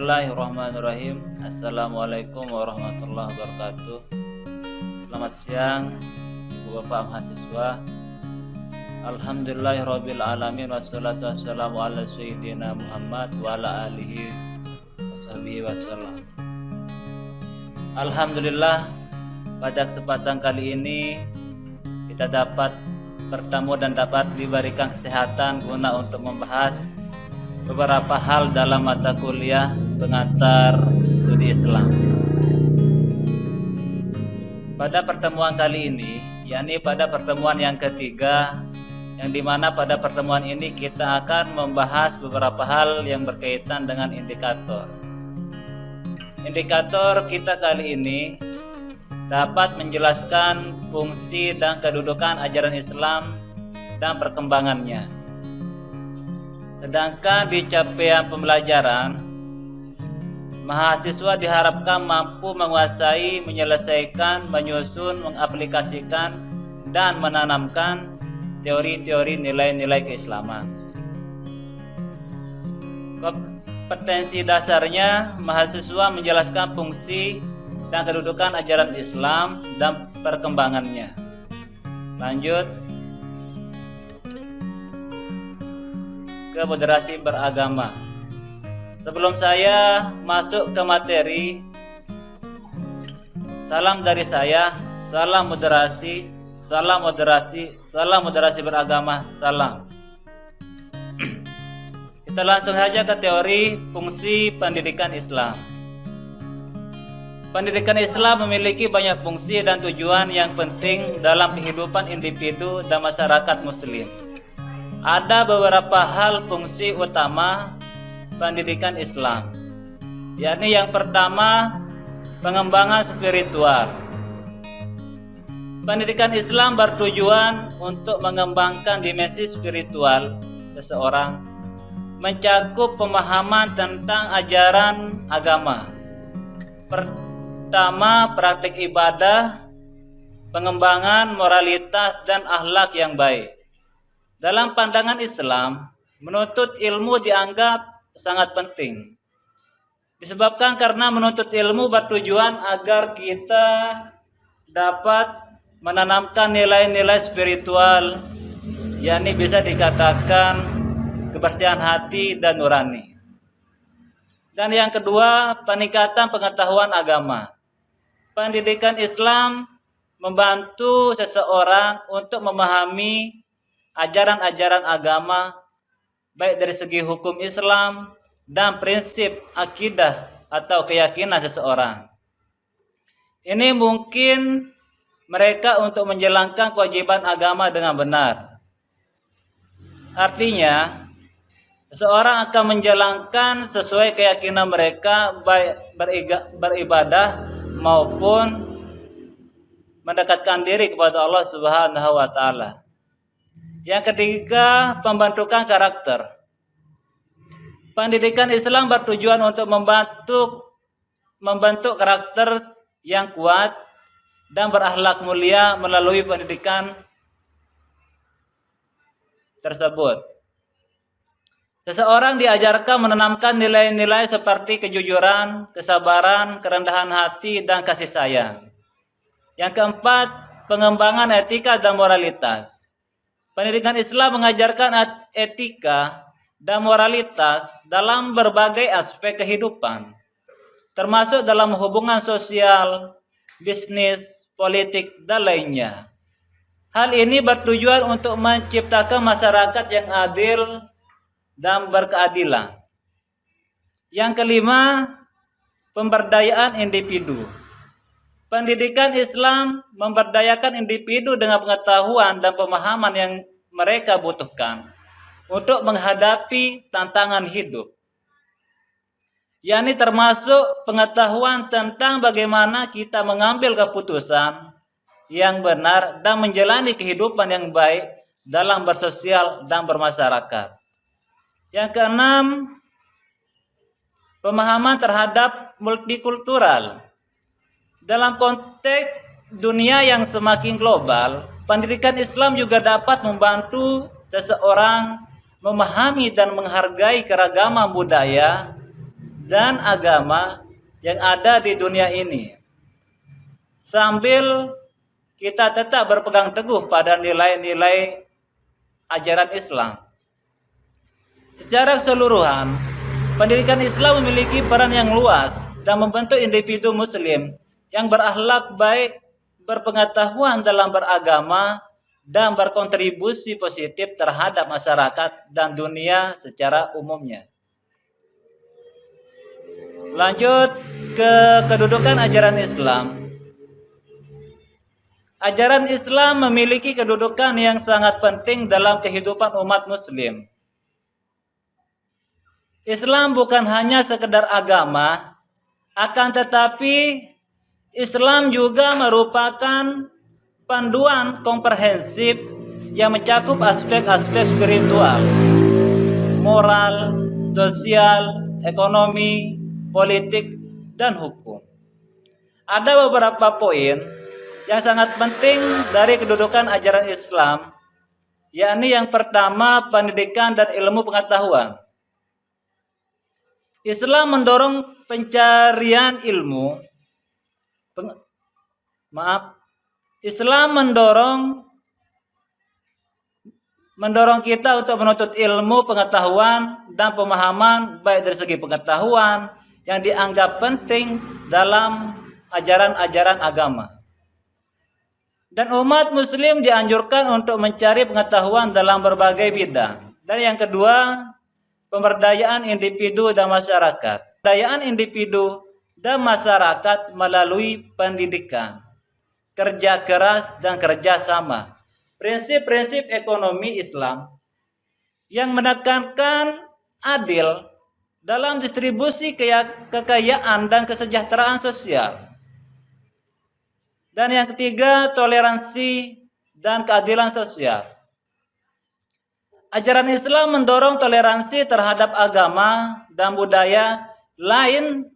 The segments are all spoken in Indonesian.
Bismillahirrahmanirrahim. Assalamualaikum warahmatullahi wabarakatuh. Selamat siang Bapak mahasiswa. Alhamdulillahirabbil alamin wassalatu wassalamu ala sayyidina Muhammad wa ala alihi washabihi wasallam. Alhamdulillah, pada kesempatan kali ini kita dapat bertemu dan dapat diberikan kesehatan guna untuk membahas beberapa hal dalam mata kuliah pengantar studi Islam. Pada pertemuan kali ini, yakni pada pertemuan yang ketiga, yang dimana pada pertemuan ini kita akan membahas beberapa hal yang berkaitan dengan indikator. Indikator kita kali ini dapat menjelaskan fungsi dan kedudukan ajaran Islam dan perkembangannya. Sedangkan di capaian pembelajaran, mahasiswa diharapkan mampu menguasai, menyelesaikan, menyusun, mengaplikasikan, dan menanamkan teori-teori nilai-nilai keislaman. Kompetensi dasarnya, mahasiswa menjelaskan fungsi dan kedudukan ajaran Islam dan perkembangannya. Lanjut ke moderasi beragama. Sebelum saya masuk ke materi, salam dari saya, salam moderasi, salam moderasi, salam moderasi beragama, salam. Kita langsung saja ke teori fungsi pendidikan Islam. Pendidikan Islam memiliki banyak fungsi dan tujuan yang penting dalam kehidupan individu dan masyarakat muslim. Ada beberapa hal fungsi utama pendidikan Islam, yakni yang pertama, pengembangan spiritual. Pendidikan Islam bertujuan untuk mengembangkan dimensi spiritual seseorang, mencakup pemahaman tentang ajaran agama. Pertama, praktik ibadah, pengembangan moralitas dan akhlak yang baik. Dalam pandangan Islam, menuntut ilmu dianggap sangat penting. Disebabkan karena menuntut ilmu bertujuan agar kita dapat menanamkan nilai-nilai spiritual, yakni bisa dikatakan kebersihan hati dan nurani. Dan yang kedua, peningkatan pengetahuan agama. Pendidikan Islam membantu seseorang untuk memahami ajaran-ajaran agama, baik dari segi hukum Islam dan prinsip akidah atau keyakinan seseorang. Ini mungkin mereka untuk menjalankan kewajiban agama dengan benar. Artinya, seseorang akan menjalankan sesuai keyakinan mereka, baik beribadah maupun mendekatkan diri kepada Allah Subhanahu wa taala. Yang ketiga, pembentukan karakter. Pendidikan Islam bertujuan untuk membentuk karakter yang kuat dan berakhlak mulia melalui pendidikan tersebut. Seseorang diajarkan menanamkan nilai-nilai seperti kejujuran, kesabaran, kerendahan hati, dan kasih sayang. Yang keempat, pengembangan etika dan moralitas. Pendidikan Islam mengajarkan etika dan moralitas dalam berbagai aspek kehidupan, termasuk dalam hubungan sosial, bisnis, politik, dan lainnya. Hal ini bertujuan untuk menciptakan masyarakat yang adil dan berkeadilan. Yang kelima, pemberdayaan individu. Pendidikan Islam memberdayakan individu dengan pengetahuan dan pemahaman yang mereka butuhkan untuk menghadapi tantangan hidup, yakni termasuk pengetahuan tentang bagaimana kita mengambil keputusan yang benar dan menjalani kehidupan yang baik dalam bersosial dan bermasyarakat. Yang keenam, pemahaman terhadap multikultural. Dalam konteks dunia yang semakin global, pendidikan Islam juga dapat membantu seseorang memahami dan menghargai keragaman budaya dan agama yang ada di dunia ini, sambil kita tetap berpegang teguh pada nilai-nilai ajaran Islam. Secara keseluruhan, pendidikan Islam memiliki peran yang luas dan membentuk individu muslim yang berakhlak baik, berpengetahuan dalam beragama, dan berkontribusi positif terhadap masyarakat dan dunia secara umumnya. Lanjut ke kedudukan ajaran Islam. Ajaran Islam memiliki kedudukan yang sangat penting dalam kehidupan umat muslim. Islam bukan hanya sekedar agama, akan tetapi Islam juga merupakan panduan komprehensif yang mencakup aspek-aspek spiritual, moral, sosial, ekonomi, politik, dan hukum. Ada beberapa poin yang sangat penting dari kedudukan ajaran Islam, yakni yang pertama, pendidikan dan ilmu pengetahuan. Islam mendorong pencarian ilmu. Islam mendorong kita untuk menuntut ilmu, pengetahuan, dan pemahaman baik dari segi pengetahuan yang dianggap penting dalam ajaran-ajaran agama. Dan umat muslim dianjurkan untuk mencari pengetahuan dalam berbagai bidang. Dan yang kedua, pemberdayaan individu dan masyarakat. Pemberdayaan individu dan masyarakat melalui pendidikan, kerja keras, dan kerjasama. Prinsip-prinsip ekonomi Islam yang menekankan adil dalam distribusi kekayaan dan kesejahteraan sosial. Dan yang ketiga, toleransi dan keadilan sosial. Ajaran Islam mendorong toleransi terhadap agama dan budaya lain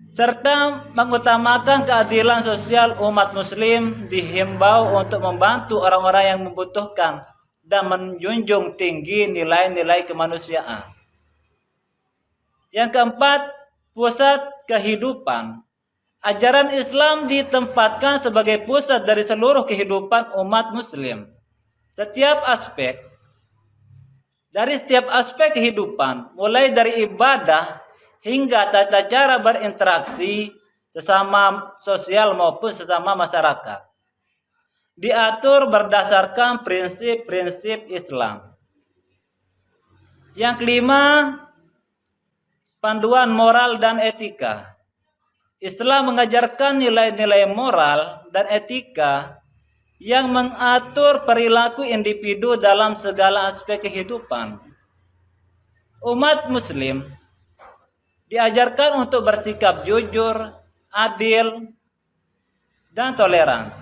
serta mengutamakan keadilan sosial. Umat muslim dihimbau untuk membantu orang-orang yang membutuhkan dan menjunjung tinggi nilai-nilai kemanusiaan. Yang keempat, pusat kehidupan. Ajaran Islam ditempatkan sebagai pusat dari seluruh kehidupan umat muslim. Setiap aspek kehidupan, mulai dari ibadah hingga tata cara berinteraksi sesama sosial maupun sesama masyarakat, diatur berdasarkan prinsip-prinsip Islam. Yang kelima, panduan moral dan etika. Islam mengajarkan nilai-nilai moral dan etika yang mengatur perilaku individu dalam segala aspek kehidupan. Umat muslim diajarkan untuk bersikap jujur, adil, dan toleran,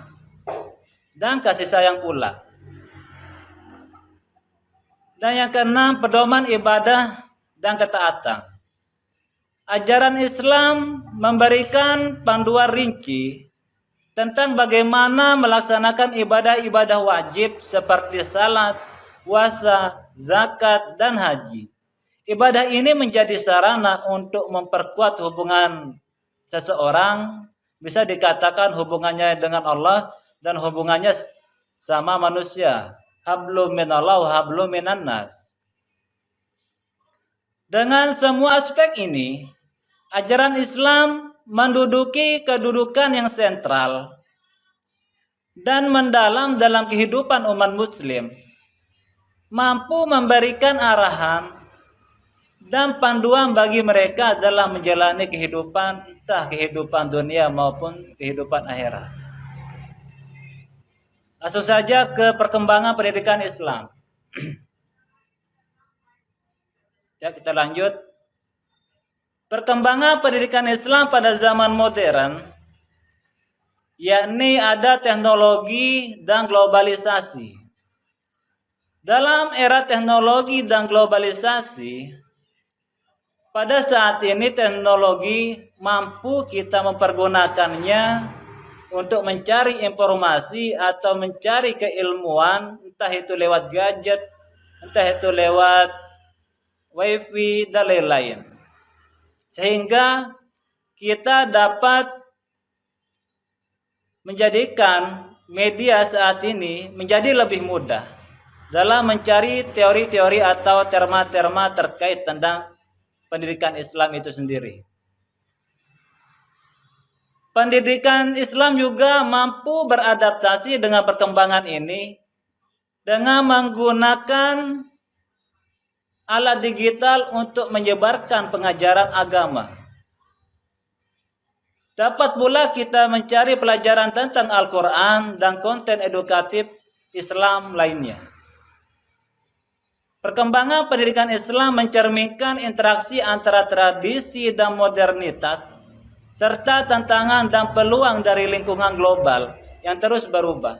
dan kasih sayang pula. Dan yang keenam, pedoman ibadah dan ketaatan. Ajaran Islam memberikan panduan rinci tentang bagaimana melaksanakan ibadah-ibadah wajib seperti salat, puasa, zakat, dan haji. Ibadah ini menjadi sarana untuk memperkuat hubungan seseorang, bisa dikatakan hubungannya dengan Allah dan hubungannya sama manusia. Hablum minallah wa hablum minan nas. Dengan semua aspek ini, ajaran Islam menduduki kedudukan yang sentral dan mendalam dalam kehidupan umat muslim, mampu memberikan arahan dan panduan bagi mereka dalam menjalani kehidupan, entah kehidupan dunia maupun kehidupan akhirat. Langsung saja ke perkembangan pendidikan Islam. Ya, kita lanjut. Perkembangan pendidikan Islam pada zaman modern, yakni ada teknologi dan globalisasi. Dalam era teknologi dan globalisasi, pada saat ini teknologi mampu kita mempergunakannya untuk mencari informasi atau mencari keilmuan, entah itu lewat gadget, entah itu lewat wifi, dan lain-lain. sehingga kita dapat menjadikan media saat ini menjadi lebih mudah dalam mencari teori-teori atau terma-terma terkait tentang pendidikan Islam itu sendiri. Pendidikan Islam juga mampu beradaptasi dengan perkembangan ini dengan menggunakan alat digital untuk menyebarkan pengajaran agama. Dapat pula kita mencari pelajaran tentang Al-Quran dan konten edukatif Islam lainnya. Perkembangan pendidikan Islam mencerminkan interaksi antara tradisi dan modernitas, serta tantangan dan peluang dari lingkungan global yang terus berubah.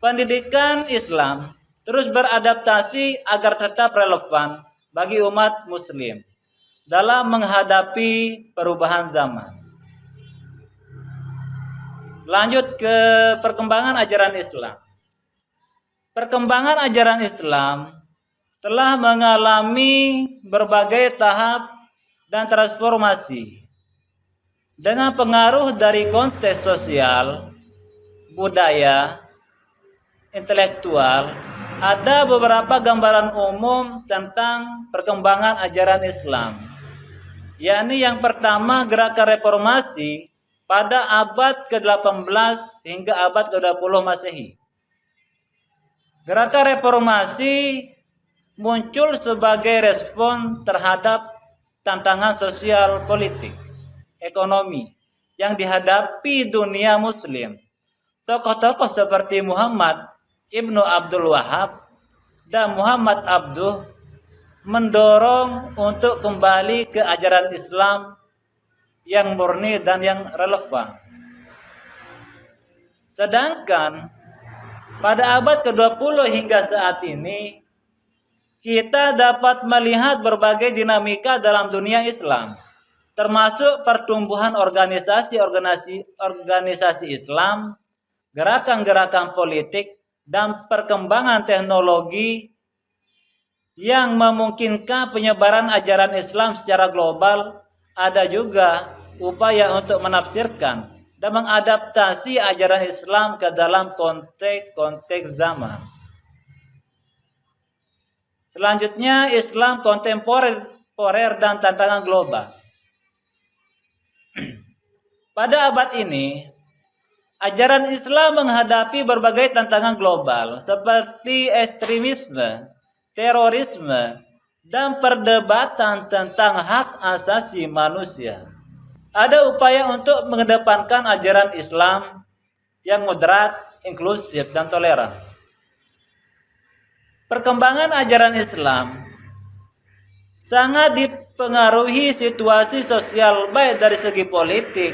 Pendidikan Islam terus beradaptasi agar tetap relevan bagi umat Muslim dalam menghadapi perubahan zaman. Lanjut ke perkembangan ajaran Islam. Perkembangan ajaran Islam telah mengalami berbagai tahap dan transformasi dengan pengaruh dari konteks sosial, budaya, intelektual. Ada beberapa gambaran umum tentang perkembangan ajaran Islam, yakni yang pertama gerakan reformasi pada abad ke-18 hingga abad ke-20 Masehi. Gerakan reformasi muncul sebagai respon terhadap tantangan sosial, politik, ekonomi yang dihadapi dunia Muslim. Tokoh-tokoh seperti Muhammad Ibnu Abdul Wahab dan Muhammad Abduh mendorong untuk kembali ke ajaran Islam yang murni dan yang relevan. Sedangkan pada abad ke-20 hingga saat ini, kita dapat melihat berbagai dinamika dalam dunia Islam, termasuk pertumbuhan organisasi Islam, gerakan-gerakan politik, dan perkembangan teknologi yang memungkinkan penyebaran ajaran Islam secara global. Ada juga upaya untuk menafsirkan dan mengadaptasi ajaran Islam ke dalam konteks zaman. Selanjutnya, Islam kontemporer dan tantangan global. Pada abad ini, ajaran Islam menghadapi berbagai tantangan global seperti ekstremisme, terorisme, dan perdebatan tentang hak asasi manusia. Ada upaya untuk mengedepankan ajaran Islam yang moderat, inklusif, dan toleran. Perkembangan ajaran Islam sangat dipengaruhi situasi sosial baik dari segi politik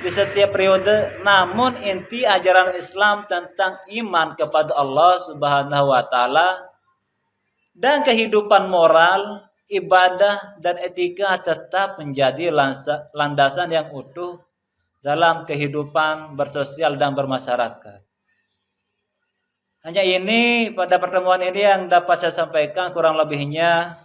di setiap periode, namun inti ajaran Islam tentang iman kepada Allah Subhanahu wa taala dan kehidupan moral, ibadah, dan etika tetap menjadi landasan yang utuh dalam kehidupan bersosial dan bermasyarakat. Hanya ini pada pertemuan ini yang dapat saya sampaikan, kurang lebihnya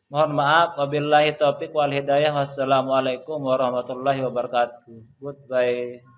mohon maaf. Wabillahi taufiq wal hidayah. Wassalamualaikum warahmatullahi wabarakatuh. Goodbye.